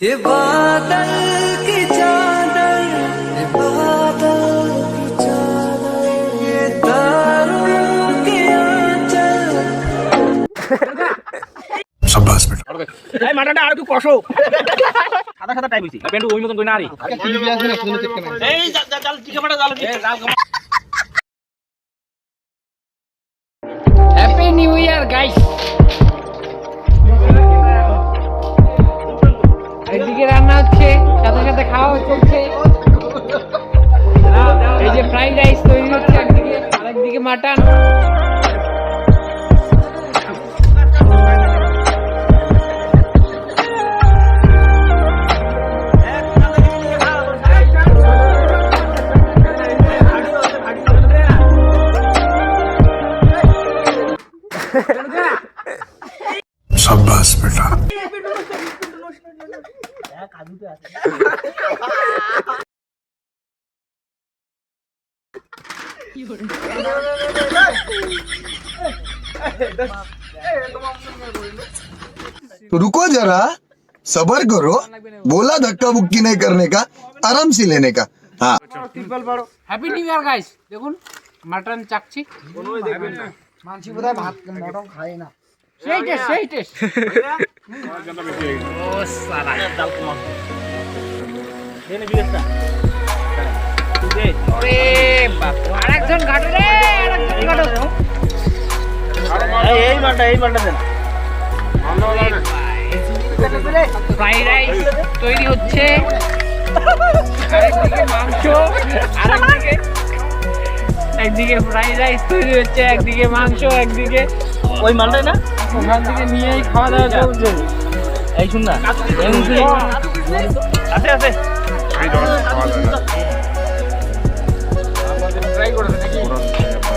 ये बादल की चादर, ये बादल की चादर, ये तारों की आंचल। शाबाश बेटा। এই মাটাটা আর একটু কষো সাদা সাদা টাইপ হইছে পেন্টু ওই মতন কই না আরে এই জাল টিকা মাটা জাল হ্যাপি নিউ ইয়ার গাইস। এইদিকে রান্না হচ্ছে, সাথে সাথে খাওয়া চলছে। এই যে ফ্রাইড রাইস তৈরি হচ্ছে একদিকে, আরেকদিকে মাটন। शाबाश बेटा। तो रुको जरा, सबर करो। बोला धक्का बुक्की नहीं करने का, आराम से लेने का। हाँ হ্যাপি নিউ ইয়ার গাইস। দেখুন মাটন চাকছি, মানসি বোধহয় ভাত মটন খায় না। সেই টেস্ট সেই টেস্ট। ও সালা জাল কমা দেনে বিয়েটা ওরে বাপ, আরেকজন ঘাটো রে, আরেকজন ঘাটো। এই মালটা দেন ফ্রাইড রাইস তৈরি হচ্ছে, আরেকদিকে মাংস, আরেকদিকে একদিকে ফ্রাইড রাইস তৈরি হচ্ছে, একদিকে মাংস, একদিকে ওই মালটাই না ওখান থেকে নিয়েই খাওয়া দাওয়া চলছে। এই শুন না আছে আছে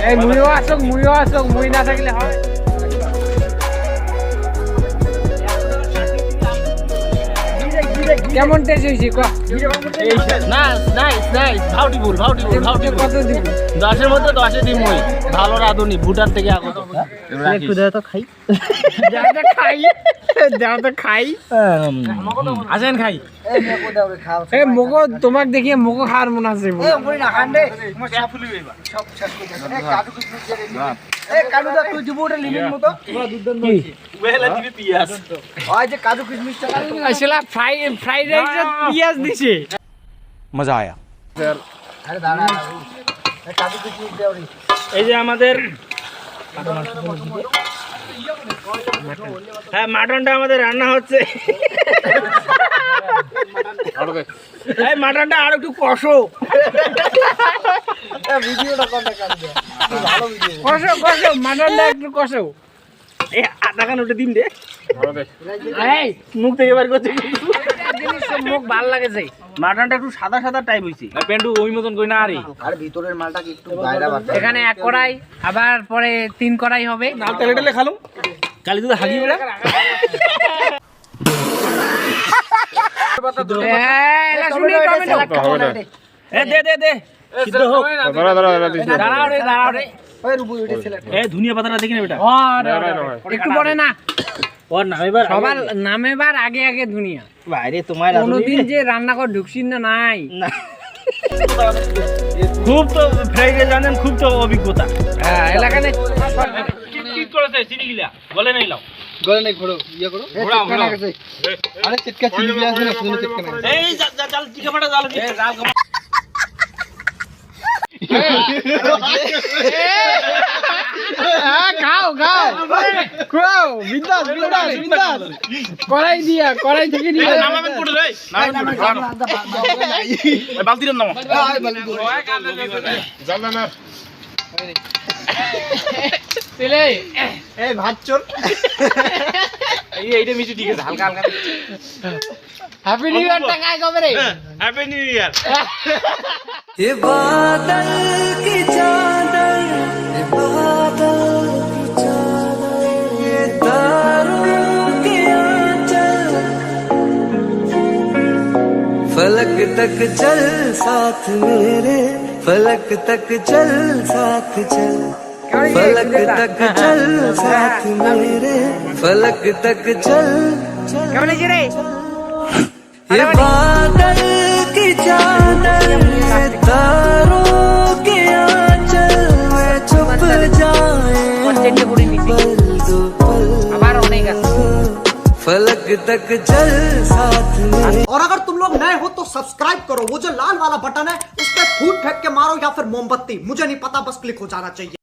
এই মুড়িও আসুক, মুড়ি না থাকলে হয়। কেমন টেস্ট হয়েছে নাইস ভাউটিফুল কত দিব? 10 এর মধ্যে 10 এ দিই মই ভালো রাঁধুনি ভুটান থেকে আগত একটু দে তো খাই দাও তো খাই। আসেন খাই এই মগো তোমাক দেখিয়ে মগো খাওয়ার মনে আছে। ওই না খান দে সব শেষ করে দে। কাজু কিশমিশ দিয়ে দিবি। কাজু দা তুই দিব ওটা লিমিট মতো। ওহেলা দিবি পিয়াজ ওই যে কাজু কিশমিশটা আসলে ফ্রাইড রাইসে পেঁয়াজ দিছে। मजा आया। আরে দাঁড়া কাজু কিশমিশ দে ওরে। এই যে আমাদের হ্যাঁ মাটনটা আমাদের রান্না হচ্ছে। এই মাটনটা আর একটু কষো ভিডিওটা কোনটা কাজ দে। ভালো ভিডিও। কষো মাটনটা একটু কষো। এই আধা খান উঠে দিন রে এই মুখ থেকে বার করছে জিনিস মুখ ভাল লাগেছে। মাটনটা একটু সাদা সাদা টাইপ হইছে পেন্টু ওই মতন কই না আরে আর ভিতরের মালটা কি একটু বাইরে বাড়তে। এখানে এক কড়াই, আবার পরে 3 কড়াই হবে। নাল তেলে টেলে খালুম কালি তো হাগি বেড়া এলা শুনি টমেটো। এ দে সিদ্ধ হোক দাঁড়াও রে। ওই রুবু ওইটা সিলেক্ট। এ ধনিয়া পাতাটা দেখি না বেটা একটু পরে না, ওর নাম এবার সবার নামেবার আগে দুনিয়া। বাইরে তোমার কোনদিন যে রান্না করে ঢুকছিস না নাই। খুব তো ফ্রাইডে জানেন খুব তো অভিজ্ঞতা হ্যাঁ এলাকানে কি করেছে চিনি গিলা বলে নাই লাও গলে নাই ঘোড়ো ইয়া করো। চিটকা গেছে। আরে চিটকা চিনি দিয়ে আছে না শুনে চিটকা না। এই জাল টিকা মাটা জাল খাও বিন্দাস কড়াই থেকে নিয়ে নামাবেন কোড়ে রে নামাবেন বালতির নামা জাল না তেলে এই ভাত চোর। এইটা মিষ্টি ঠিক আছে হালকা হ্যাপি নিউ ইয়ার টাকায় কবে রে? হ্যাপি নিউ ইয়ার ये बादल की चादर, ये बादल की चादर, ये तारों की आंचल। फलक तक चल साथ मेरे, फलक तक चल साथ चल, फलक तक चल साथ मेरे, फलक तक चल। কেমন হয়েছে রে? ये बादल की चादर है, तारों के आंचल में छुप जाए पल दो पल, আবার অনেক আছে फलक तक चल साथ में। और अगर तुम लोग नए हो तो सब्सक्राइब करो, वो जो लाल वाला बटन है उस पर फूट फेंक के मारो या फिर मोमबत्ती, मुझे नहीं पता, बस क्लिक हो जाना चाहिए।